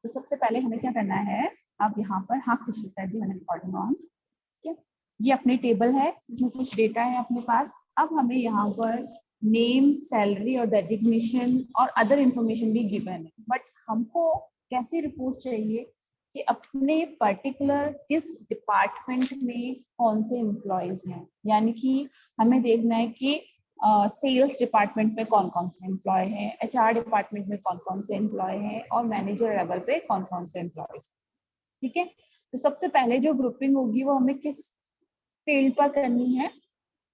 तो सबसे पहले हमें क्या करना है, अब यहाँ पर हाँ खुशी कर दी मैंने रिकॉर्डिंग ऑन, ठीक है। ये अपने टेबल है, इसमें कुछ डेटा है अपने पास। अब हमें यहाँ पर नेम, सैलरी और डेजिग्नेशन और अदर इंफॉर्मेशन भी गिवन है, बट हमको कैसी रिपोर्ट चाहिए कि अपने पर्टिकुलर किस डिपार्टमेंट में कौन से एम्प्लॉयज हैं। यानी कि हमें देखना है कि सेल्स डिपार्टमेंट में कौन कौन से एम्प्लॉय हैं, HR डिपार्टमेंट में कौन कौन से एम्प्लॉय हैं और मैनेजर लेवल पे कौन कौन से एम्प्लॉयज, ठीक है। तो सबसे पहले जो ग्रुपिंग होगी वो हमें किस फील्ड पर करनी है,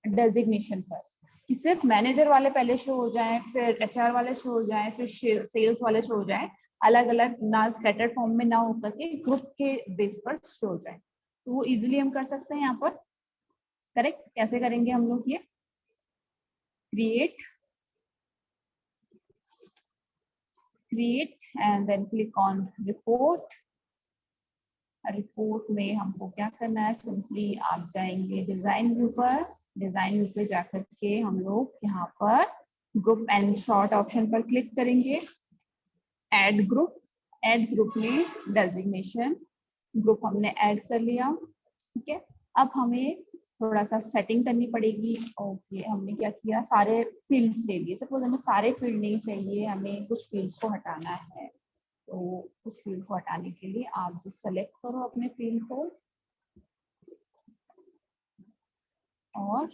डेजिग्नेशन पर, कि सिर्फ मैनेजर वाले पहले शो हो जाएं, फिर HR वाले शो हो जाएं, फिर सेल्स वाले शो हो जाएं, अलग अलग ना स्कैटर्ड फॉर्म में ना होकर के ग्रुप के बेस पर शो हो जाए। तो वो इजीली हम कर सकते हैं यहाँ पर। करेक्ट, कैसे करेंगे हम लोग ये, create and then click on report। Report में हमको क्या करना है, सिंपली आप जाएंगे डिजाइन व्यू पर, डिजाइन व्यू पे जाकर के हम लोग यहाँ पर ग्रुप एंड शॉर्ट ऑप्शन पर क्लिक करेंगे। ऐड ग्रुप में डेजिग्नेशन ग्रुप हमने ऐड कर लिया, ठीक है। अब हमें थोड़ा सा सेटिंग करनी पड़ेगी। ओके, हमने क्या किया, सारे फील्ड्स ले लिए। सपोज हमें सारे फील्ड नहीं चाहिए, हमें कुछ फील्ड्स को हटाना है। तो कुछ फील्ड को हटाने के लिए आप जिस सेलेक्ट करो अपने फील्ड को और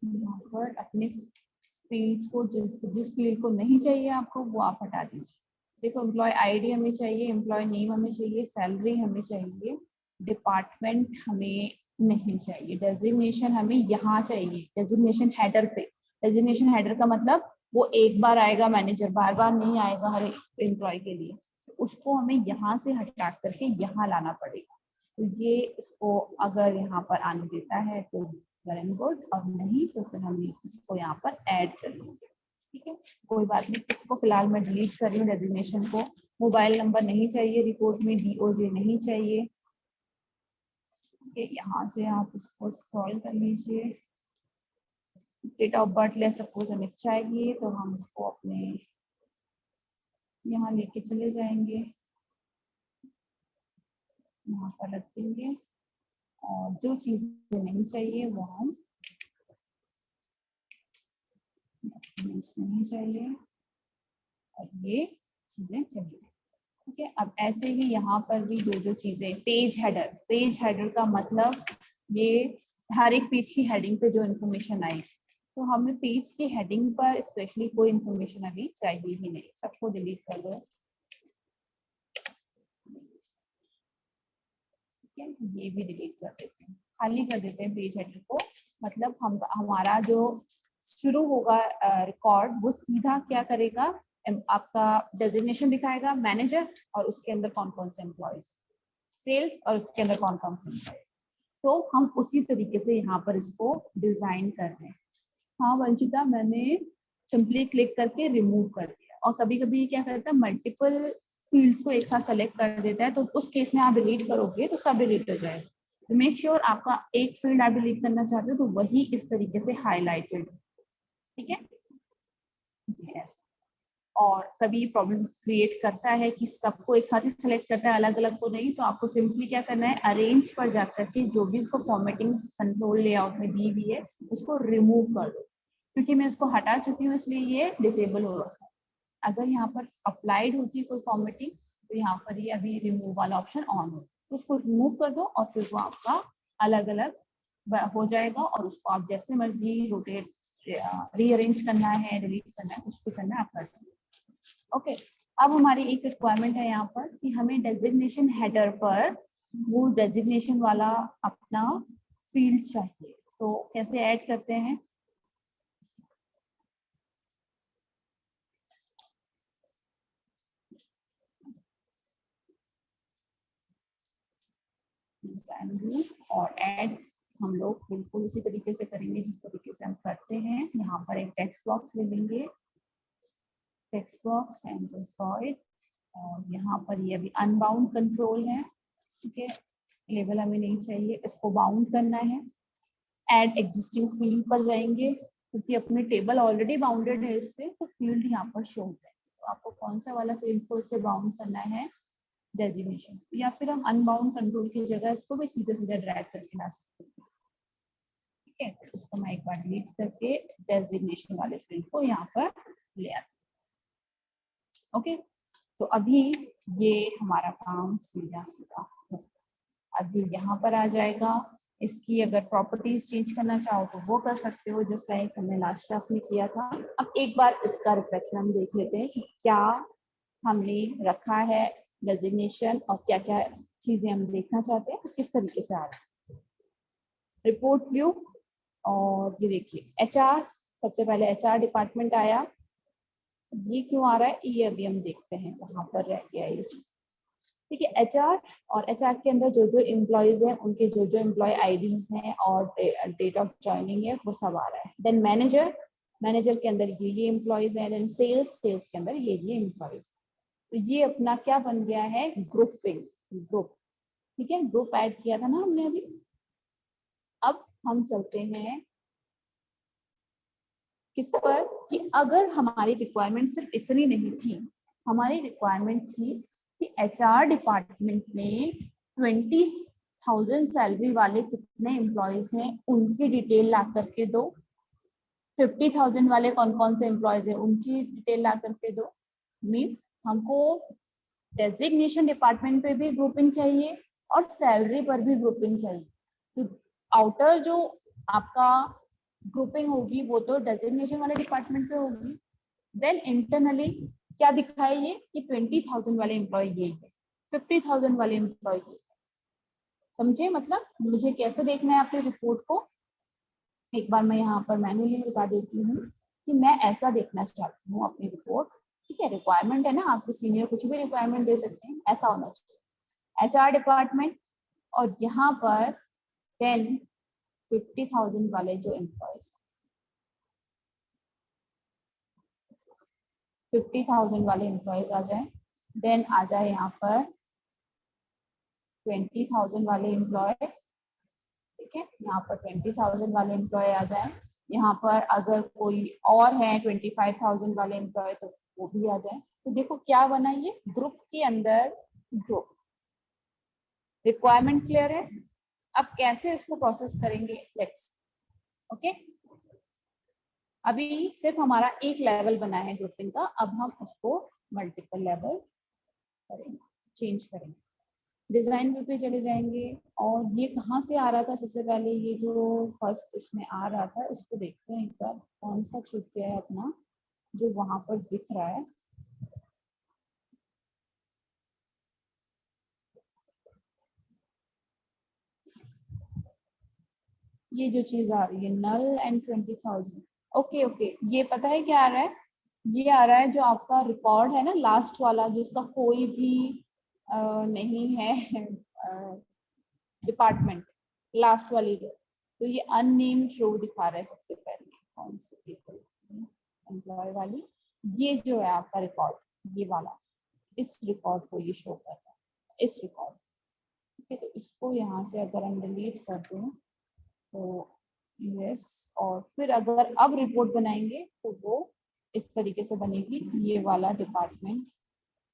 यहाँ पर अपने फील्ड्स को जिस फील्ड को नहीं चाहिए आपको वो आप हटा दीजिए। देखो, एम्प्लॉय आईडी हमें चाहिए, एम्प्लॉय नेम हमें चाहिए, सैलरी हमें चाहिए, डिपार्टमेंट हमें नहीं चाहिए, डेजिग्नेशन हमें यहाँ चाहिए, डेजिग्नेशन हेडर पे। डेजिग्नेशन हेडर का मतलब वो एक बार आएगा मैनेजर, बार बार नहीं आएगा हर एम्प्लॉय के लिए। उसको हमें यहाँ से हटा करके यहाँ लाना पड़ेगा। तो ये इसको अगर यहाँ पर आने देता है तो वेल एंड गुड, और नहीं तो फिर हम इसको यहाँ पर ऐड कर लेंगे, ठीक है। कोई बात नहीं, इसको फिलहाल मैं डिलीट कर रही हूँ डेजिग्नेशन को। मोबाइल नंबर नहीं चाहिए रिपोर्ट में, DOJ नहीं चाहिए, यहाँ से आप इसको स्क्रॉल कर लीजिए। डेट ऑफ बर्थ ले सपोज हमें चाहिए तो हम इसको अपने यहाँ लेके चले जाएंगे, यहाँ पर रख देंगे, और जो चीजें नहीं चाहिए वो हम नहीं चाहिए और ये चीजें चाहिए, ठीक है। अब ऐसे ही यहाँ पर भी जो चीजें, पेज हेडर का मतलब ये हर एक पेज की हेडिंग पे जो इन्फॉर्मेशन आई, तो हमें पेज की हेडिंग पर स्पेशली कोई इन्फॉर्मेशन अभी चाहिए ही नहीं, सबको डिलीट कर दो, ठीक है। ये भी डिलीट कर देते हैं, खाली कर देते हैं पेज हेडर को। मतलब हमारा जो शुरू होगा रिकॉर्ड वो सीधा क्या करेगा, आपका डेजिग्नेशन दिखाएगा मैनेजर, और उसके अंदर कौन कौन से एम्प्लॉयज, सेल्स और उसके अंदर कौन कौन से एम्प्लॉयज। तो हम उसी तरीके से यहाँ पर इसको डिजाइन कर रहे हैं। हाँ वंशिता, मैंने सिंपली क्लिक करके रिमूव कर दिया, और कभी कभी क्या करता है मल्टीपल फील्ड्स को एक साथ सेलेक्ट कर देता है, तो उस केस में आप डिलीट करोगे तो सब डिलीट हो जाएगा। तो मेक श्योर आपका एक फील्ड आप डिलीट करना चाहते हो तो वही इस तरीके से हाईलाइटेड, ठीक है। यस, और कभी प्रॉब्लम क्रिएट करता है कि सबको एक साथ ही सिलेक्ट करता है, अलग अलग को नहीं, तो आपको सिंपली क्या करना है, अरेंज पर जाकर के जो भी इसको फॉर्मेटिंग कंट्रोल लेआउट में दी हुई है उसको रिमूव कर दो, क्योंकि मैं इसको हटा चुकी हूँ इसलिए ये डिसेबल हो रखा है। अगर यहाँ पर अप्लाइड होती है कोई फॉर्मेटिंग तो यहाँ पर ये अभी रिमूव वाला ऑप्शन ऑन हो, तो उसको रिमूव कर दो और फिर वो आपका अलग अलग हो जाएगा, और उसको आप जैसे मर्जी रोटेट, रीअरेंज करना है, डिलीट करना है, कुछ भी करना है आप कर सकते। ओके, अब हमारी एक रिक्वायरमेंट है यहाँ पर कि हमें डेजिग्नेशन हेडर पर वो डेजिग्नेशन वाला अपना फील्ड चाहिए, तो कैसे ऐड करते हैं। और ऐड हम लोग बिल्कुल उसी तरीके से करेंगे जिस तरीके से हम करते हैं। यहाँ पर एक टेक्स्ट बॉक्स ले लेंगे, text box and just draw it, और यहाँ पर ये अभी अनबाउंड कंट्रोल है, ठीक है, लेबल हमें नहीं चाहिए, इसको बाउंड करना है। ऐड एग्जिस्टिंग फील्ड पर जाएंगे क्योंकि अपने टेबल ऑलरेडी बाउंडेड है इससे, तो फील्ड यहाँ पर शो हो जाएगा। तो आपको कौन सा वाला फील्ड को इससे बाउंड करना है, डेजिग्नेशन, या फिर हम अनबाउंड कंट्रोल की जगह इसको भी सीधे सीधे ड्रैग करके ला सकते हैं। ठीक है, तो इसको मैं एक बार डिलीट करके डेजिग्नेशन वाले फील्ड को यहाँ पर ले आती हूँ। ओके, तो अभी ये हमारा काम सीधा सीधा अभी यहाँ पर आ जाएगा। इसकी अगर प्रॉपर्टीज चेंज करना चाहो तो वो कर सकते हो, जस्ट लाइक हमने लास्ट क्लास में किया था। अब एक बार इसका रिफ्लेक्शन हम देख लेते हैं कि क्या हमने रखा है डेजिग्नेशन और क्या क्या चीजें हम देखना चाहते हैं, किस तरीके से आ रहा है। रिपोर्ट व्यू, और ये देखिए एचआर, सबसे पहले एचआर डिपार्टमेंट आया। ये क्यों आ रहा है ये अभी हम देखते हैं, कहाँ पर रह गया ये चीज। ठीक है, एचआर, और एचआर के अंदर जो जो एम्प्लॉयज हैं उनके जो जो एम्प्लॉय आईडीज हैं और डेट ऑफ ज्वाइनिंग है वो सब आ रहा है। देन मैनेजर, मैनेजर के अंदर ये एम्प्लॉयज हैं। देन सेल्स, सेल्स के अंदर ये एम्प्लॉयज। तो ये अपना क्या बन गया है, ग्रुपिंग, ग्रुप। ठीक है, ग्रुप ऐड किया था ना हमने अभी। अब हम चलते हैं किस पर, कि अगर हमारी रिक्वायरमेंट सिर्फ इतनी नहीं थी, हमारी रिक्वायरमेंट थी कि एचआर डिपार्टमेंट में 20,000 सैलरी वाले कितने एम्प्लॉयज हैं उनकी डिटेल ला करके दो। 50,000 वाले कौन कौन से एम्प्लॉयज हैं उनकी डिटेल ला करके दो। मीन्स हमको डेजिग्नेशन डिपार्टमेंट पे भी ग्रुपिंग चाहिए और सैलरी पर भी ग्रुपिंग चाहिए। तो आउटर जो आपका ग्रुपिंग होगी वो तो डेजिग्नेशन वाले डिपार्टमेंट पे होगी। देन इंटरनली क्या दिखाए ये कि 20,000 वाले एम्प्लॉय ये है, 50,000 वाले एम्प्लॉय ये है। समझे, मतलब मुझे कैसे देखना है अपनी रिपोर्ट को। एक बार मैं यहाँ पर मैन्युअली बता देती हूँ कि मैं ऐसा देखना चाहती हूँ अपनी रिपोर्ट। ठीक है, रिक्वायरमेंट है ना, आपके सीनियर कुछ भी रिक्वायरमेंट दे सकते हैं, ऐसा होना चाहिए। एचआर डिपार्टमेंट, और यहाँ पर देन 50,000 वाले जो एम्प्लॉयज, 50,000 वाले एम्प्लॉयज आ जाए। देन आ जाए यहाँ पर 20,000 वाले एम्प्लॉय। ठीक है, यहाँ पर 20,000 वाले एम्प्लॉय आ जाए। यहाँ पर अगर कोई और है 25,000 वाले एम्प्लॉय तो वो भी आ जाए। तो देखो क्या बना, ये ग्रुप के अंदर ग्रुप। रिक्वायरमेंट क्लियर है, अब कैसे इसको प्रोसेस करेंगे, लेट्स। ओके, अभी सिर्फ हमारा एक लेवल बना है ग्रुपिंग का, अब हम उसको मल्टीपल लेवल करेंगे, चेंज करेंगे। डिजाइन व्यू पे चले जाएंगे, और ये कहाँ से आ रहा था, सबसे पहले ये जो फर्स्ट इसमें आ रहा था इसको देखते हैं एक बार, कौन सा छूट गया है अपना जो वहां पर दिख रहा है। ये जो चीज आ रही है नल एंड 20,000। ओके ओके, ये पता है क्या आ रहा है, ये आ रहा है जो आपका रिकॉर्ड है ना लास्ट वाला, जिसका कोई भी नहीं है डिपार्टमेंट, लास्ट वाली रो। तो ये अननेम्ड रो दिखा रहा है सबसे पहले, कौन सी एम्प्लॉय वाली, ये जो है आपका रिकॉर्ड, ये वाला, इस रिकॉर्ड को ये शो कर रहा है, इस रिकॉर्ड। ठीक है, तो इसको यहाँ से अगर हम डिलीट कर दें तो यस, और फिर अगर अब रिपोर्ट बनाएंगे तो वो इस तरीके से बनेगी, ये वाला डिपार्टमेंट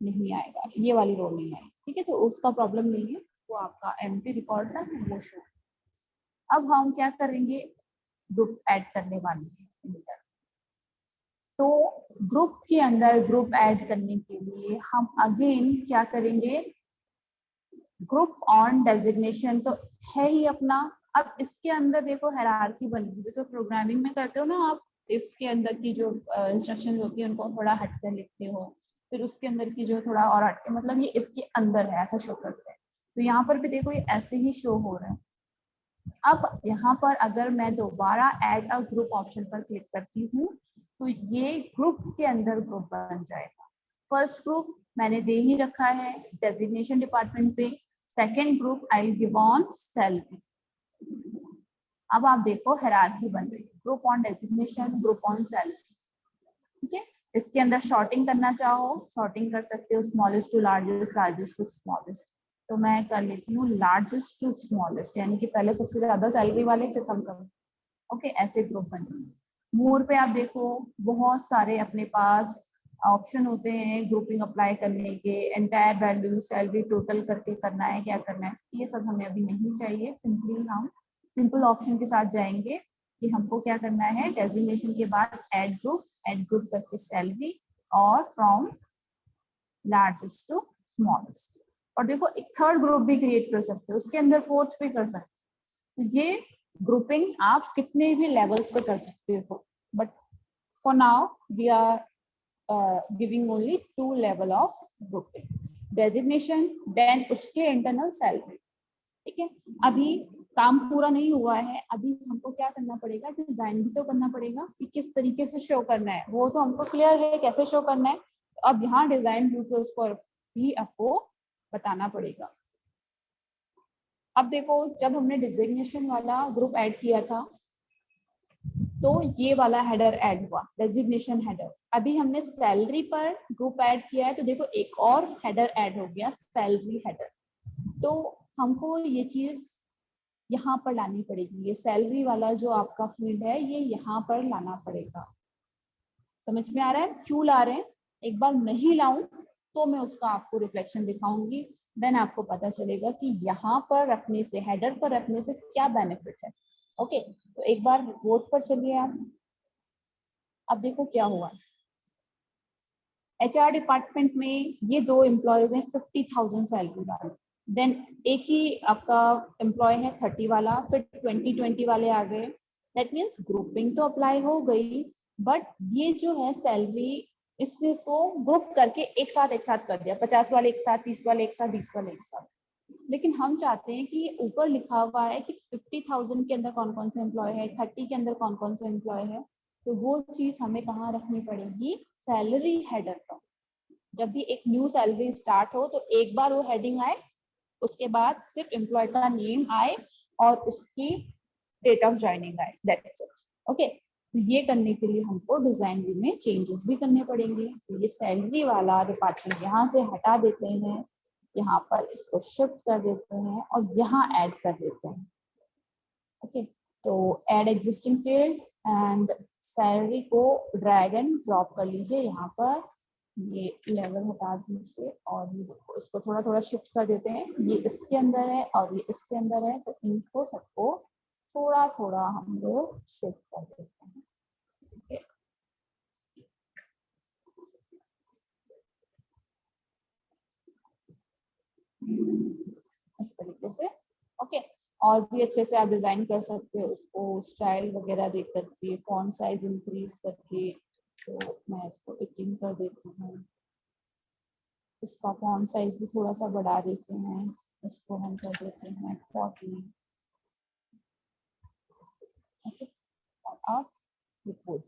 नहीं आएगा, ये वाली रो नहीं आएगी। ठीक है, तो उसका प्रॉब्लम नहीं है, वो आपका एम्प्टी रिकॉर्ड था वो शो। अब हम क्या करेंगे, ग्रुप ऐड करने वाले हैं। तो ग्रुप के अंदर ग्रुप ऐड करने के लिए हम अगेन क्या करेंगे, ग्रुप ऑन डेजिग्नेशन तो है ही अपना। अब इसके अंदर देखो हायरार्की बनी, जैसे प्रोग्रामिंग में करते हो ना आप, इफ के अंदर की जो इंस्ट्रक्शन होती है उनको थोड़ा हट कर लिखते हो, फिर उसके अंदर की जो थोड़ा और हट के, मतलब ये इसके अंदर है ऐसा शो करते हैं। तो यहाँ पर भी देखो ये ऐसे ही शो हो रहा है। अब यहाँ पर अगर मैं दोबारा ऐड अ ग्रुप ऑप्शन पर क्लिक करती हूँ तो ये ग्रुप के अंदर ग्रुप बन जाएगा। फर्स्ट ग्रुप मैंने दे ही रखा है डेजिग्नेशन डिपार्टमेंट पे, second group I will give on salary. अब आप देखो हायरार्की बन रही है, group on designation, group on salary. ठीक है, इसके अंदर शॉर्टिंग करना चाहो शॉर्टिंग कर सकते हो, smallest to largest, largest to smallest. तो मैं कर लेती हूँ लार्जेस्ट टू स्मॉलेस्ट, यानी कि पहले सबसे ज्यादा सैलरी वाले फिर कम कम। ओके, ऐसे ग्रुप बने। मोर पे आप देखो बहुत सारे अपने पास ऑप्शन होते हैं ग्रुपिंग अप्लाई करने के, एंटायर वैल्यू सैलरी टोटल करके करना है, क्या करना है, ये सब हमें अभी नहीं चाहिए। सिंपली हम सिंपल ऑप्शन के साथ जाएंगे कि हमको क्या करना है, डेजिग्नेशन के बाद ऐड ग्रुप करके सैलरी और फ्रॉम लार्जेस्ट टू स्मॉलेस्ट। और देखो एक थर्ड ग्रुप भी क्रिएट कर सकते हो, उसके अंदर फोर्थ भी कर सकते हो। तो ये ग्रुपिंग आप कितने भी लेवल्स पे कर सकते हो, but for now we are giving only 2 level of grouping, designation then उसके इंटरनल सैलरी। ठीक है, अभी काम पूरा नहीं हुआ है, अभी हमको क्या करना पड़ेगा, डिजाइन भी तो करना पड़ेगा कि किस तरीके से शो करना है, वो तो हमको क्लियर है कैसे शो करना है। तो अब यहाँ डिजाइन व्यू पे उसको भी आपको बताना पड़ेगा। अब देखो जब हमने डिजिग्नेशन वाला ग्रुप ऐड किया था तो ये वाला हेडर ऐड हुआ, डेजिग्नेशन हेडर। अभी हमने सैलरी पर ग्रुप ऐड किया है तो देखो एक और हेडर ऐड हो गया, सैलरी हेडर। तो हमको ये चीज यहाँ पर लानी पड़ेगी, ये सैलरी वाला जो आपका फील्ड है ये यहाँ पर लाना पड़ेगा। समझ में आ रहा है क्यों ला रहे हैं? एक बार नहीं लाऊं तो मैं उसका आपको रिफ्लेक्शन दिखाऊंगी, देन आपको पता चलेगा कि यहाँ पर रखने से, हेडर पर रखने से क्या बेनिफिट है। ओके, तो एक बार बोर्ड पर चलिए आप। अब देखो क्या हुआ, एचआर डिपार्टमेंट में ये 2 एम्प्लॉयज हैं 50,000 सैलरी वाले, देन एक ही आपका एम्प्लॉय है 30 वाला, फिर 20 वाले आ गए। दैट मीन्स ग्रुपिंग तो अप्लाई हो गई, बट ये जो है सैलरी इसने इसको ग्रुप करके एक साथ कर दिया, 50 वाले एक साथ, 30 वाले एक साथ, 20 वाले एक साथ। लेकिन हम चाहते हैं कि ऊपर लिखा हुआ है कि 50,000 के अंदर कौन कौन से एम्प्लॉय है, 30 के अंदर कौन कौन से एम्प्लॉय है, तो वो चीज हमें कहाँ रखनी पड़ेगी, सैलरी हेडर पर। जब भी एक न्यू सैलरी स्टार्ट हो तो एक बार वो हेडिंग आए, उसके बाद सिर्फ एम्प्लॉय का नेम आए और उसकी डेट ऑफ ज्वाइनिंग आए, दैट्स इट। ओके, तो ये करने के लिए हमको डिजाइन व्यू में चेंजेस भी करने पड़ेंगे। तो ये सैलरी वाला डिपार्टमेंट यहाँ से हटा देते हैं, यहाँ पर इसको शिफ्ट कर देते हैं और यहाँ ऐड कर देते हैं। ओके, तो add existing field and salary को ड्रैग एंड ड्रॉप कर लीजिए यहाँ पर, ये लेवल हटा दीजिए और ये देखो इसको थोड़ा थोड़ा शिफ्ट कर देते हैं, ये इसके अंदर है और ये इसके अंदर है, तो इनको सबको थोड़ा थोड़ा हम लोग शिफ्ट कर देते हैं। ठीक है, इस तरीके से। ओके, और भी अच्छे से आप डिजाइन कर सकते हो उसको, स्टाइल वगैरह देख करके, फॉन्ट साइज इंक्रीज करके। तो मैं इसको 18 कर देती हूँ, इसका फॉन्ट साइज भी थोड़ा सा बढ़ा देते हैं, इसको हम कर देते हैं 40। ओके, और अब रिपोर्ट।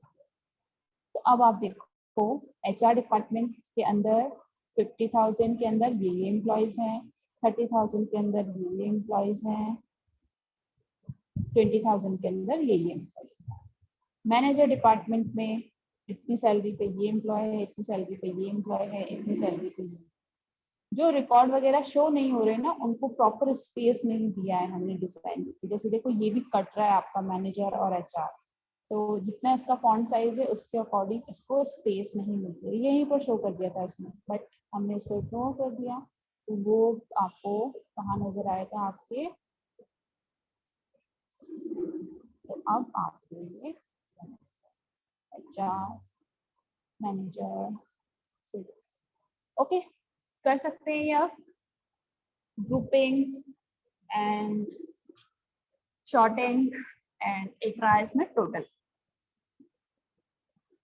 तो अब आप देखो एचआर डिपार्टमेंट के अंदर 50,000 के अंदर ये एम्प्लॉयज हैं, 30,000 के अंदर ये एम्प्लॉयज हैं, 20,000 के अंदर ये एम्प्लॉयज हैं। मैनेजर डिपार्टमेंट में इतनी सैलरी पे ये एम्प्लॉय है, इतनी सैलरी पे ये एम्प्लॉय है, इतनी सैलरी पे ये। जो रिकॉर्ड वगैरह शो नहीं हो रहे ना, उनको प्रॉपर स्पेस नहीं दिया है हमने डिजाइन। जैसे देखो ये भी कट रहा है आपका मैनेजर और एचआर, तो जितना इसका फॉन्ट साइज है उसके अकॉर्डिंग इसको स्पेस नहीं मिल रही, यहीं पर शो कर दिया था इसने, बट हमने इसको इग्नोर कर दिया। तो वो आपको कहाँ नजर आएगा आपके, तो अब आपको ये एचआर मैनेजर सेल्स। ओके, कर सकते हैं ये आप, ग्रुपिंग एंड शॉर्टिंग एंड एक रहा इसमें टोटल।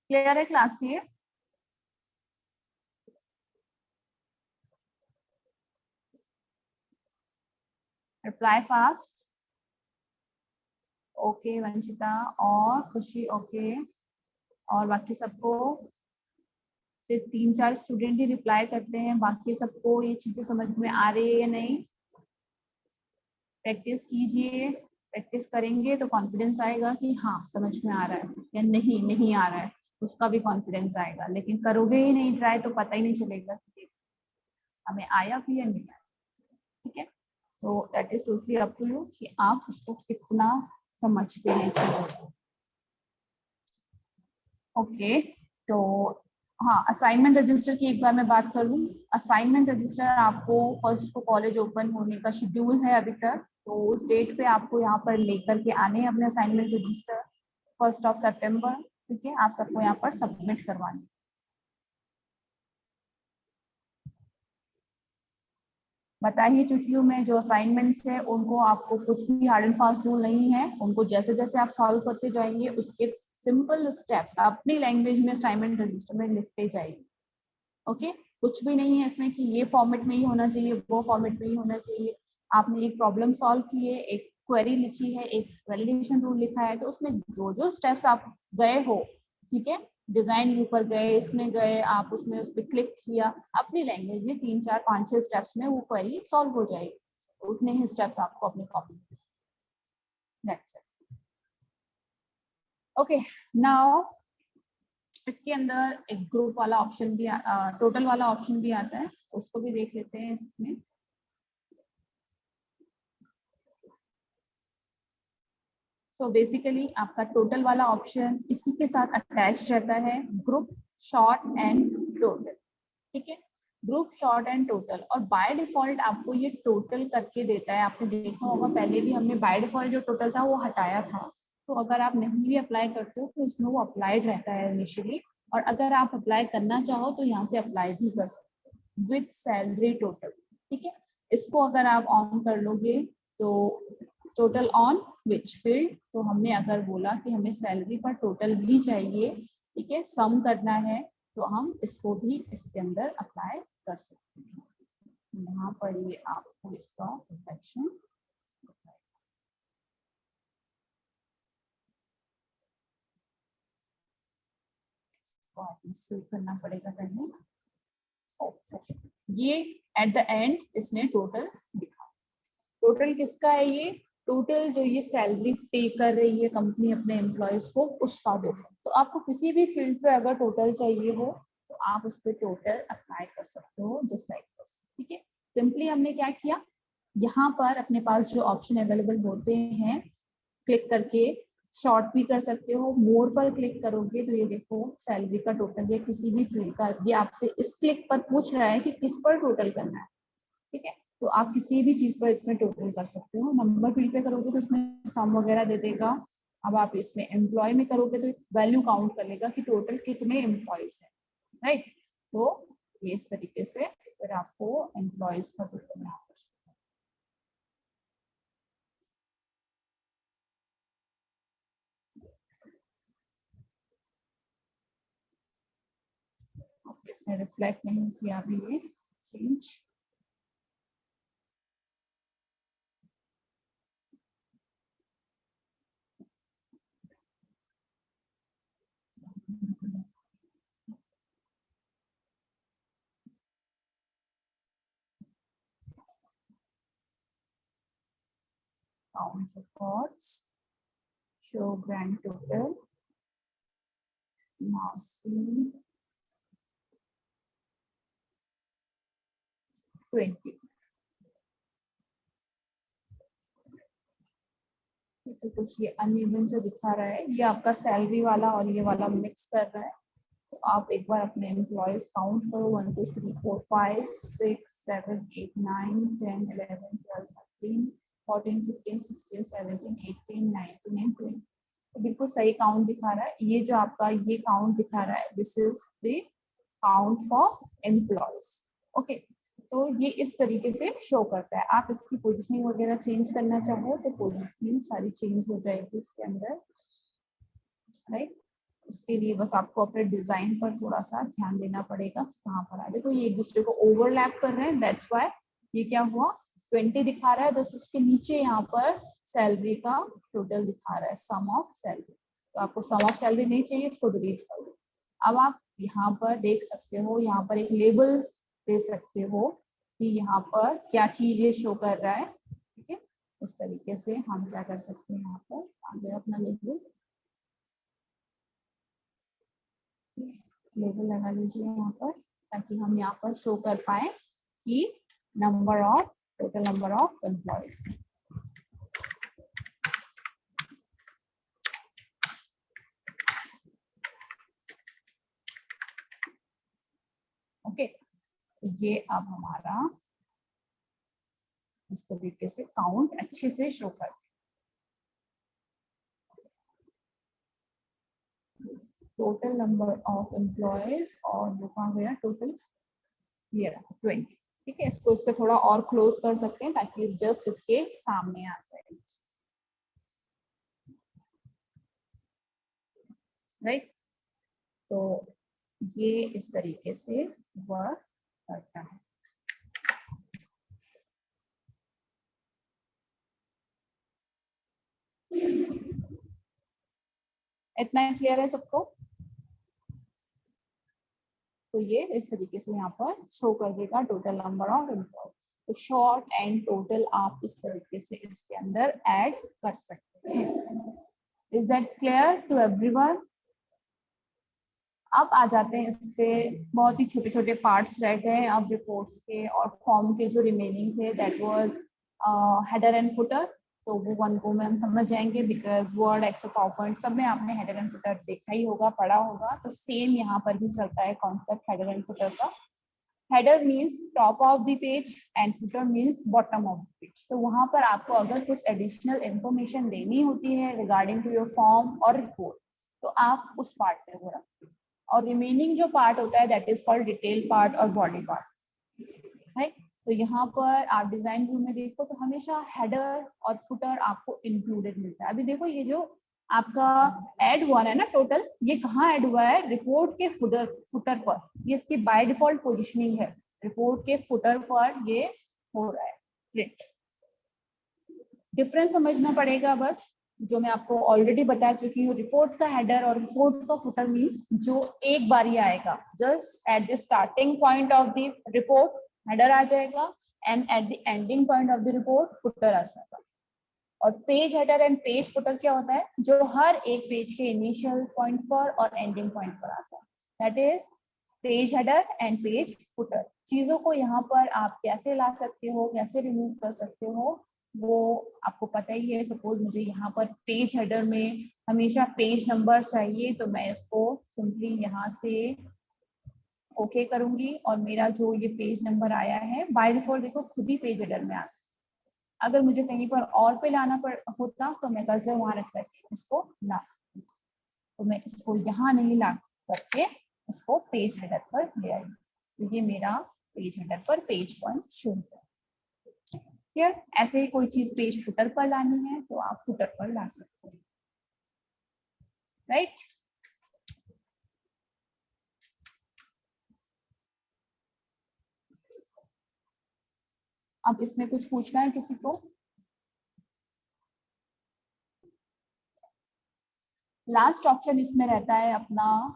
क्लियर है क्लास ये? Reply fast. ओके वंशिता और खुशी, ओके, और बाकी सबको, सिर्फ 3-4 स्टूडेंट ही रिप्लाई करते हैं, बाकी सबको ये चीजें समझ में आ रही है या नहीं? प्रैक्टिस कीजिए, प्रैक्टिस करेंगे तो कॉन्फिडेंस आएगा कि हाँ समझ में आ रहा है, या नहीं नहीं आ रहा है उसका भी कॉन्फिडेंस आएगा। लेकिन करोगे ही नहीं ट्राई तो पता ही नहीं चलेगा कि हमें आया भी या नहीं आया। ठीक है, तो that is totally up to you कि आप उसको कितना समझते हैं चीजों को। ओके, तो हाँ, असाइनमेंट रजिस्टर की एक बार मैं बात कर लूँ। असाइनमेंट रजिस्टर आपको फर्स्ट को कॉलेज ओपन होने का शेड्यूल है अभी तक, तो उस डेट पे आपको यहाँ पर लेकर के आने हैं अपने असाइनमेंट रजिस्टर 1 सितंबर। ठीक है, आप सबको यहाँ पर सबमिट करवाने। बता ही चुकी हूँ मैं, जो असाइनमेंट्स है उनको आपको कुछ भी हार्ड एंड फास्ट रूल नहीं है, उनको जैसे जैसे आप सॉल्व करते जाएंगे उसके सिंपल स्टेप्स अपनी लैंग्वेज में असाइनमेंट रजिस्टर में लिखते जाइए। ओके, कुछ भी नहीं है इसमें कि ये फॉर्मेट में ही होना चाहिए, वो फॉर्मेट में ही होना चाहिए। आपने एक प्रॉब्लम सॉल्व की है, एक क्वेरी लिखी है, एक वैलिडेशन रूल लिखा है, तो उसमें जो जो स्टेप्स आप गए हो, ठीक है, डिजाइन के ऊपर गए, इसमें गए, आप उसमें उस पर क्लिक किया, अपनी लैंग्वेज में 3 4 5 6 स्टेप्स में वो क्वेरी सॉल्व हो जाएगी। उतने ही स्टेप्स आपको अपनी कॉपी में, दैट्स इट। ओके, नाउ इसके अंदर एक ग्रुप वाला ऑप्शन भी टोटल वाला ऑप्शन भी आता है, उसको भी देख लेते हैं इसमें। सो बेसिकली आपका टोटल वाला ऑप्शन इसी के साथ अटैच रहता है, ग्रुप, शॉर्ट एंड टोटल। ठीक है, ग्रुप, शॉर्ट एंड टोटल, और बाय डिफॉल्ट आपको ये टोटल करके देता है। आपने देखा होगा पहले भी हमने बाय डिफॉल्ट जो टोटल था वो हटाया था, तो अगर आप नहीं भी अप्लाई करते हो तो इसमें वो अप्लाइड रहता है इनिशियली, और अगर आप अप्लाई करना चाहो तो यहाँ से अप्लाई भी कर सकते हो विद सैलरी टोटल। ठीक है, इसको अगर आप ऑन कर लोगे तो टोटल ऑन विच फील्ड, तो हमने अगर बोला कि हमें सैलरी पर टोटल भी चाहिए, ठीक है, सम करना है, तो हम इसको भी इसके अंदर अप्लाई कर सकते हैं। यहाँ पर ये आपको इसका प्रोटेक्शन सेव करना पड़ेगा पहले। ये एट द एंड इसने टोटल दिखा। टोटल किसका है ये? टोटल जो ये सैलरी पे कर रही है कंपनी अपने एम्प्लॉयज को, उसका टोटल। तो आपको किसी भी फील्ड पे अगर टोटल चाहिए हो तो आप उस पर टोटल अप्लाई कर सकते हो, जस्ट लाइक दिस। ठीक है, सिंपली हमने क्या किया, यहाँ पर अपने पास जो ऑप्शन अवेलेबल होते हैं, क्लिक करके शॉर्ट भी कर सकते हो, मोर पर क्लिक करोगे तो ये देखो सैलरी का टोटल या किसी भी फील्ड का, ये आपसे इस क्लिक पर पूछ रहा है कि किस पर टोटल करना है। ठीक है, तो आप किसी भी चीज पर इसमें टोटल कर सकते हो। नंबर फील्ड पे करोगे तो इसमें सम वगैरह दे देगा। अब आप इसमें एम्प्लॉय में करोगे तो वैल्यू काउंट कर लेगा कि टोटल कितने एम्प्लॉयज हैं, राइट। तो ये इस तरीके से फिर आपको एम्प्लॉयज का टोटल यहाँ पर इसने रिफ्लेक्ट नहीं किया अभी ये change. Count records, show grand total. Now see 20. तो कुछ ये अनइवन से दिखा रहा है, ये आपका सैलरी वाला और ये वाला मिक्स कर रहा है। तो आप एक बार अपने एम्प्लॉयज काउंट करो, 1 2 3 4 5 6 7 8 9 10 11 12 13 14 15 16 17 18 19 एंड 20। तो बिल्कुल सही काउंट दिखा रहा है। ये जो आपका ये काउंट दिखा रहा है, this is the count for employees. Okay, तो ये इस तरीके से शो करता है। आप इसकी पोजीशनिंग वगैरह चेंज करना चाहो तो पोजीशनिंग सारी चेंज हो जाएगी इसके अंदर, राइट। उसके लिए बस आपको अपने डिजाइन पर थोड़ा सा ध्यान देना पड़ेगा कि कहाँ पर आ। देखो ये एक दूसरे को ओवरलैप कर रहे हैं, दैट्स व्हाई ये क्या हुआ 20 दिखा रहा है, तो उसके नीचे यहाँ पर सैलरी का टोटल दिखा रहा है, सम ऑफ सैलरी। तो आपको सम ऑफ सैलरी नहीं चाहिए, इसको डिलीट कर दो। अब आप यहाँ पर देख सकते हो, यहाँ पर एक लेबल दे सकते हो कि यहाँ पर क्या चीज ये शो कर रहा है। ठीक है, इस तरीके से हम क्या कर सकते हैं, यहाँ पर आगे अपना लेबल लगा लीजिए यहाँ पर, ताकि हम यहाँ पर शो कर पाए कि number of total number of employees. Okay, ये अब हमारा इस तरीके से काउंट अच्छे से शो कर, टोटल नंबर ऑफ एम्प्लॉयज और वो कहाँ गया टोटल, ये 20। ठीक है, इसको थोड़ा और क्लोज कर सकते हैं ताकि जस्ट इसके सामने आ जाए, राइट। तो ये इस तरीके से वर्क करता है। इतना क्लियर है सबको? तो ये इस तरीके से यहाँ पर शो कर देगा टोटल नंबर ऑफ एम्प्लॉय। तो शॉर्ट एंड टोटल आप इस तरीके से इसके अंदर ऐड कर सकते हैं। Is that clear to everyone? अब आ जाते हैं इस पे, बहुत ही छोटे छोटे पार्ट्स रह गए हैं अब रिपोर्ट्स के और फॉर्म के जो रिमेनिंग थे, that was header and footer. तो वो वन को में हम समझ जाएंगे बिकॉज वर्ड एक्सेल पावरपॉइंट सब में आपने हेडर एंड फुटर देखा ही होगा, पढ़ा होगा। तो सेम यहाँ पर भी चलता है कॉन्सेप्ट हेडर एंड फुटर का। Header means top of the page and footer means bottom of the page. तो वहां पर आपको अगर कुछ एडिशनल इंफॉर्मेशन देनी होती है रिगार्डिंग टू योर फॉर्म और रिपोर्ट, तो आप उस पार्ट पे वो रखते हैं। और रिमेनिंग जो पार्ट होता है that is called detail part और बॉडी पार्ट, राइट। तो यहाँ पर आप डिजाइन व्यू में देखो तो हमेशा हेडर और फुटर आपको इंक्लूडेड मिलता है। अभी देखो ये जो आपका ऐड हुआ है ना टोटल, ये कहाँ ऐड हुआ है, रिपोर्ट के फुटर पर। ये इसकी बाय डिफॉल्ट पोजिशनिंग है, रिपोर्ट के फुटर पर ये हो रहा है प्रिंट। डिफरेंस समझना पड़ेगा बस, जो मैं आपको ऑलरेडी बता चुकी हूँ। रिपोर्ट का हेडर और रिपोर्ट का फुटर मीन्स जो एक बार ही आएगा, just at the starting point of the report header आ जाएगा and at the ending point of the report footer आ जाएगा। और page header and page footer क्या होता है, जो हर एक पेज के इनिशियल पॉइंट पर और एंडिंग पॉइंट पर आता है, that is page header and page footer. चीजों को यहाँ पर आप कैसे ला सकते हो, कैसे रिमूव कर सकते हो, वो आपको पता ही है। सपोज मुझे यहाँ पर पेज हेडर में हमेशा पेज नंबर चाहिए, तो मैं इसको सिंपली यहाँ से ओके करूंगी और मेरा जो ये पेज नंबर आया है बाय डिफॉल्ट देखो खुद ही पेज हेडर में आता है। अगर मुझे कहीं पर और पे लाना होता तो मैं कर्सर वहां रख करके इसको ला सकती, तो मैं इसको यहाँ नहीं ला करके इसको पेज हेडर पर ले आई। तो ये मेरा पेज हेडर पर पेज 1 शो है। क्लियर? ऐसे ही कोई चीज पेज फुटर पर लानी है तो आप फुटर पर ला सकते हो, राइट। अब इसमें कुछ पूछना है किसी को? लास्ट ऑप्शन इसमें रहता है अपना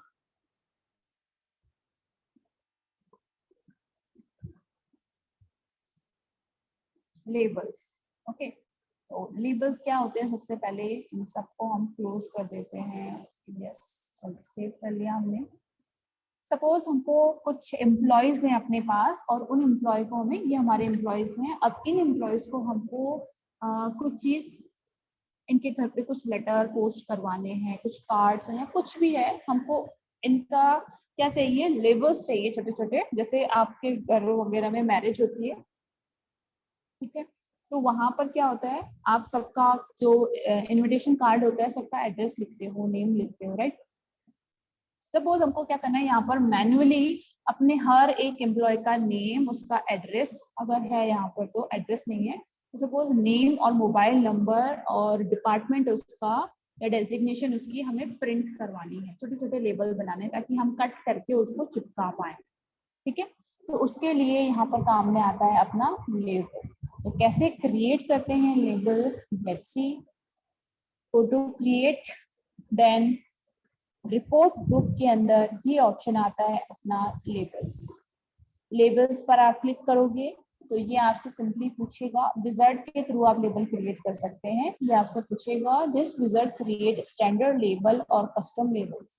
लेबल्स। ओके, तो लेबल्स क्या होते हैं, सबसे पहले इन सबको हम क्लोज कर देते हैं। यस, सेव कर लिया हमने। सपोज हमको कुछ एम्प्लॉयज हैं अपने पास और उन एम्प्लॉय को हमें, ये हमारे एम्प्लॉयज हैं, अब इन एम्प्लॉयज को हमको कुछ चीज, इनके घर पे कुछ लेटर पोस्ट करवाने हैं, कुछ कार्ड्स हैं, कुछ भी है, हमको इनका क्या चाहिए, लेबल्स चाहिए छोटे छोटे। जैसे आपके घर वगैरह में मैरिज होती है, ठीक है, तो वहां पर क्या होता है, आप सबका जो इनविटेशन कार्ड होता है सबका एड्रेस लिखते हो, नेम लिखते हो, राइट। सपोज हमको क्या करना है, यहाँ पर मैन्युअली अपने हर एक एम्प्लॉय का नेम, उसका एड्रेस अगर है यहाँ पर, तो एड्रेस नहीं है तो सपोज नेम और मोबाइल नंबर और डिपार्टमेंट उसका या डेजिग्नेशन उसकी हमें प्रिंट करवानी है, छोटे छोटे लेबल बनाने ताकि हम कट करके उसको चिपका पाए, ठीक है। तो उसके लिए यहाँ पर काम में आता है अपना लेबल। तो कैसे क्रिएट करते हैं label, let's see. Go to create, then report group के अंदर ये ऑप्शन आता है अपना लेबल्स। लेबल्स पर आप क्लिक करोगे तो ये आपसे सिंपली पूछेगा, विजार्ड के थ्रू आप लेबल क्रिएट कर सकते हैं। ये आपसे पूछेगा this wizard create standard label और कस्टम लेबल्स,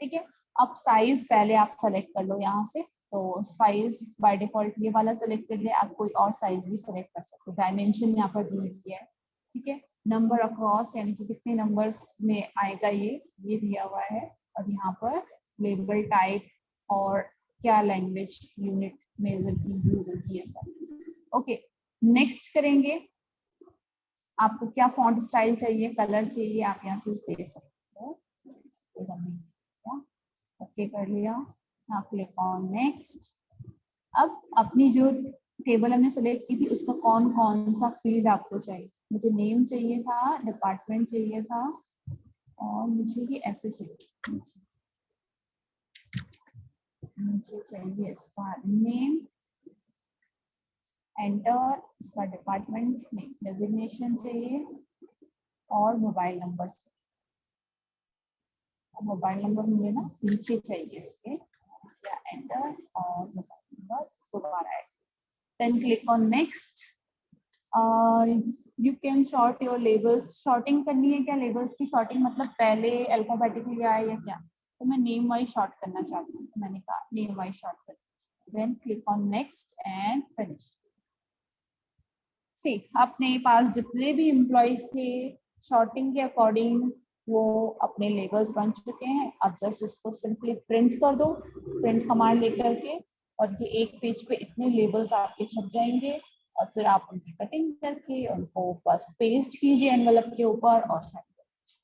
ठीक है। अब साइज पहले आप सेलेक्ट कर लो यहाँ से, तो साइज बाय डिफॉल्ट ये वाला सेलेक्टेड है, आप कोई और साइज भी सेलेक्ट कर सकते हो। डायमेंशन यहाँ पर दी हुई है, ठीक है। नंबर अक्रॉस यानी कि कितने नंबर्स में आएगा ये दिया हुआ है। और यहाँ पर लेबल टाइप और क्या लैंग्वेज यूनिट मेजर की यूज होगी, ये सब। ओके, नेक्स्ट करेंगे। आपको क्या फॉन्ट स्टाइल चाहिए, कलर चाहिए, आप यहाँ से दे सकते हो। ओके कर लिया, आप क्लिक ऑन नेक्स्ट। अब अपनी जो टेबल हमने सेलेक्ट की थी उसका कौन कौन सा फील्ड आपको चाहिए। मुझे नेम चाहिए था, डिपार्टमेंट चाहिए था, और मुझे ये ऐसे चाहिए। मुझे चाहिए इसका नेम, एंटर, इसका डिपार्टमेंट नहीं, डेजिग्नेशन चाहिए, और मोबाइल नंबर। मोबाइल नंबर मुझे ना नीचे चाहिए इसके, या एंटर, और मोबाइल नंबर दोबारा add. Then click on next. You can sort your labels. Sorting करनी है क्या, लेबल्स की शॉर्टिंग मतलब पहले अल्फाबेटिकली आए या क्या। तो मैं नेम वाइज शॉर्ट करना चाहती हूँ, तो मैंने कहा नेम वाइज शॉर्ट कर। Then click on next and finish. See, अपने पास जितने भी एम्प्लॉयज थे शॉर्टिंग के अकॉर्डिंग वो अपने लेबल्स बन चुके हैं। अब जस्ट इसको सिंपली प्रिंट कर दो, प्रिंट कमांड लेकर के, और ये एक पेज पे इतने लेबल्स आपके छप जाएंगे। और फिर आप उनकी कटिंग करके उनको बस पेस्ट कीजिए एनवलप के ऊपर और सेंड कर दीजिए।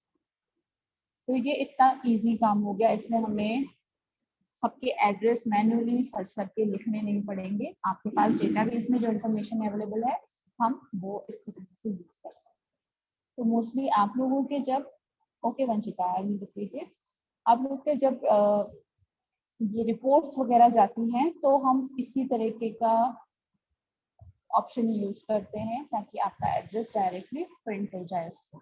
तो ये इतना इजी काम हो गया। इसमें हमें सबके एड्रेस मैन्युअली सर्च करके लिखने नहीं पड़ेंगे। आपके पास डेटाबेस में जो इन्फॉर्मेशन अवेलेबल है हम वो इस तरीके से यूज कर सकते हैं। तो मोस्टली आप लोगों के जब, okay Vanshita I will repeat it, आप लोग के जब ये रिपोर्ट्स वगैरह जाती हैं तो हम इसी तरीके का ऑप्शन यूज करते हैं ताकि आपका एड्रेस डायरेक्टली प्रिंट हो जाए उसके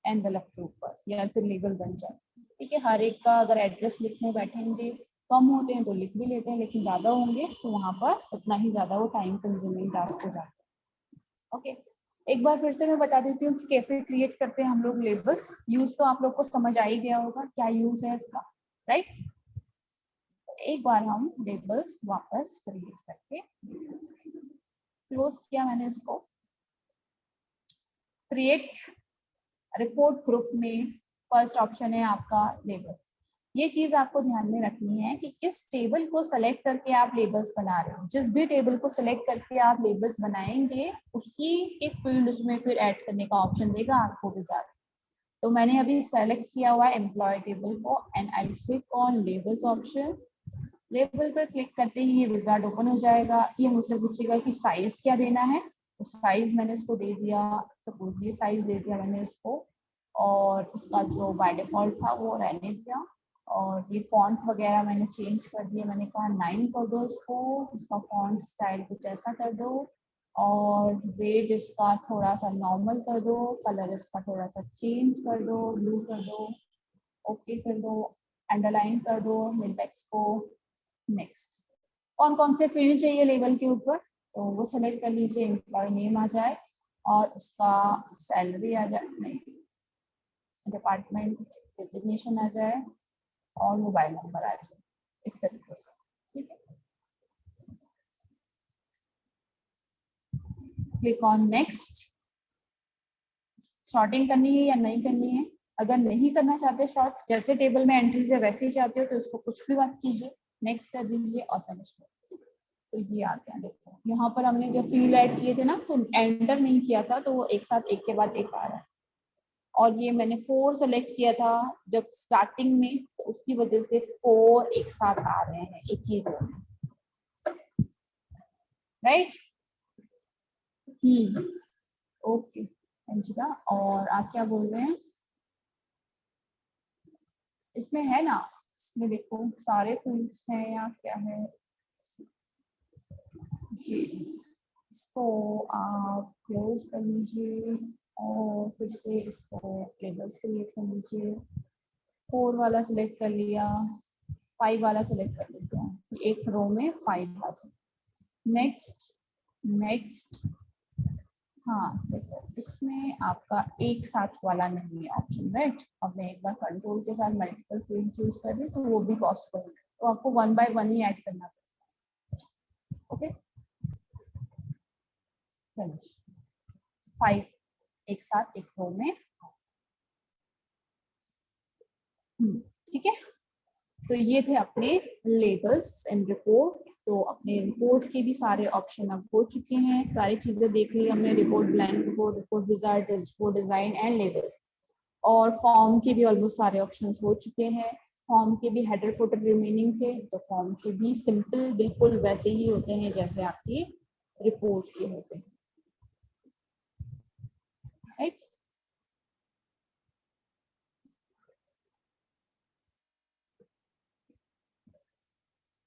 एनवेलप के ऊपर, या फिर लेबल बन जाए। ठीक है, हर एक का अगर एड्रेस लिखने बैठेंगे, कम होते हैं तो लिख भी लेते हैं, लेकिन ज़्यादा होंगे तो वहाँ पर उतना ही ज़्यादा वो टाइम कंज्यूमिंग टास्क हो जाता है। ओके, एक बार फिर से मैं बता देती हूँ कि कैसे क्रिएट करते हैं हम लोग लेबल्स। यूज तो आप लोग को समझ आ ही गया होगा क्या यूज है इसका, राइट। एक बार हम लेबल्स वापस क्रिएट करके क्लोज किया मैंने इसको। क्रिएट रिपोर्ट ग्रुप में फर्स्ट ऑप्शन है आपका लेबल्स। ये चीज आपको ध्यान में रखनी है कि किस टेबल को सेलेक्ट करके आप लेबल्स बना रहे हो। जिस भी टेबल को सेलेक्ट करके आप लेबल्स बनाएंगे उसी एक फील्ड उसमें फिर ऐड करने का ऑप्शन देगा आपको विजार्ड। तो मैंने अभी सेलेक्ट किया हुआ है एम्प्लॉय टेबल को and I click on labels option. Label पर क्लिक करते ही ये विजार्ड ओपन हो जाएगा। ये मुझसे पूछेगा कि साइज क्या देना है, तो साइज मैंने इसको दे दिया, सपोज ये साइज दे दिया मैंने इसको, और उसका जो बाय डिफॉल्ट था वो रहने दिया। और ये फॉन्ट वगैरह मैंने चेंज कर दिया, मैंने कहा 9 कर दो इसको, इसका फॉन्ट स्टाइल कुछ ऐसा कर दो, और वेट इसका थोड़ा सा नॉर्मल कर दो, कलर इसका थोड़ा सा चेंज कर दो, ब्लू कर दो, ओके कर दो, अंडरलाइन कर दो इंडेक्स को। नेक्स्ट, कौन कौन से फील्ड चाहिए लेबल के ऊपर तो वो सेलेक्ट कर लीजिए। एम्प्लॉय नेम आ जाए और उसका सैलरी आ जाए, नहीं डिपार्टमेंट डेजिग्नेशन आ जाए, और मोबाइल नंबर आ जाए, इस तरीके से। ठीक है, क्लिक ऑन नेक्स्ट। शॉर्टिंग करनी है या नहीं करनी है, अगर नहीं करना चाहते शॉर्ट, जैसे टेबल में एंट्रीज है वैसे ही चाहते हो तो उसको कुछ भी बात कीजिए, नेक्स्ट कर दीजिए और फिनिश कर दीजिए। तो ये आ गया, देखो यहाँ पर हमने जब फील्ड ऐड किए थे ना तो एंटर नहीं किया था तो वो एक साथ एक के बाद एक आ रहा है। और ये मैंने 4 सेलेक्ट किया था जब स्टार्टिंग में, तो उसकी वजह से 4 एक साथ आ रहे हैं एक ही रो में, राइट। ओके अंशिता, और आप क्या बोल रहे हैं, इसमें है ना, इसमें देखो सारे फील्ड्स हैं या क्या है जी। इसको आप क्लोज कर लीजिए और फिर से इसको लेबल्स क्रिएट कर लीजिए। 4 वाला सिलेक्ट कर लिया, 5 वाला सिलेक्ट कर लेते हैं, एक रो में 5 आ जाए। नेक्स्ट नेक्स्ट, हाँ देखो इसमें आपका एक साथ वाला नहीं है ऑप्शन, राइट। अब मैं एक बार कंट्रोल के साथ मल्टीपल फील्ड चूज कर रही तो वो भी पॉसिबल है, तो आपको 1 बाय 1 ही ऐड करना पड़ेगा। ओके, 5 एक साथ एक रो में, ठीक है। तो ये थे अपने लेबल्स एंड रिपोर्ट। तो अपने रिपोर्ट के भी सारे ऑप्शन अब हो चुके हैं, सारी चीजें देख ली हमने, report blank report, report wizard, report design and label. और फॉर्म के भी ऑलमोस्ट सारे ऑप्शंस हो चुके हैं। फॉर्म के भी हेडर फुटर रिमेनिंग थे, तो फॉर्म के भी सिंपल बिल्कुल वैसे ही होते हैं जैसे आपकी रिपोर्ट के होते हैं, राइट।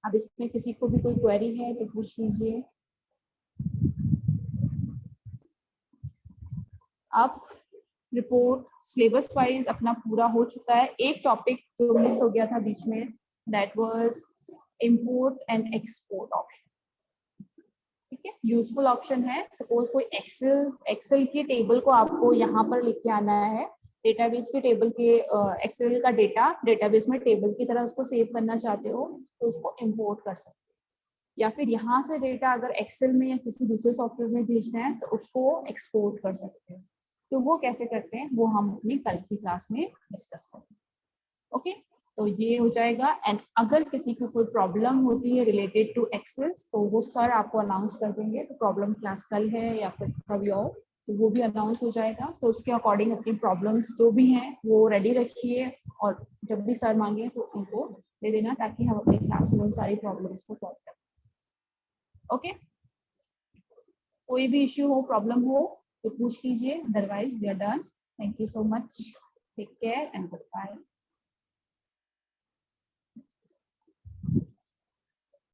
अब इसमें किसी को भी कोई क्वेरी है तो पूछ लीजिए। अब रिपोर्ट सिलेबस वाइज अपना पूरा हो चुका है। एक टॉपिक जो मिस हो गया था बीच में, that was import and export option. ठीक है, यूजफुल ऑप्शन है। सपोज कोई एक्सेल की टेबल को आपको यहाँ पर लिख के आना है, डेटाबेस के टेबल के एक्सेल का डेटा डेटाबेस में टेबल की तरह उसको सेव करना चाहते हो तो उसको इंपोर्ट कर सकते हो, या फिर यहाँ से डेटा अगर एक्सेल में या किसी दूसरे सॉफ्टवेयर में भेजना है तो उसको एक्सपोर्ट कर सकते हो। तो वो कैसे करते हैं वो हम अपनी कल की क्लास में डिस्कस करेंगे। ओके, तो ये हो जाएगा। एंड अगर किसी को कोई प्रॉब्लम होती है रिलेटेड टू एक्सेस तो वो सर आपको अनाउंस कर देंगे, तो प्रॉब्लम क्लास कल है या फिर कभी और, तो वो भी अनाउंस हो जाएगा। तो उसके अकॉर्डिंग अपनी प्रॉब्लम्स जो भी हैं वो रेडी रखिए, और जब भी सर मांगे तो उनको दे देना, ताकि हम अपनी क्लास में उन सारी प्रॉब्लम्स को सॉल्व करें। ओके, कोई भी इश्यू हो, प्रॉब्लम हो तो पूछ लीजिए, otherwise we are done. Thank you so much, take care and good bye.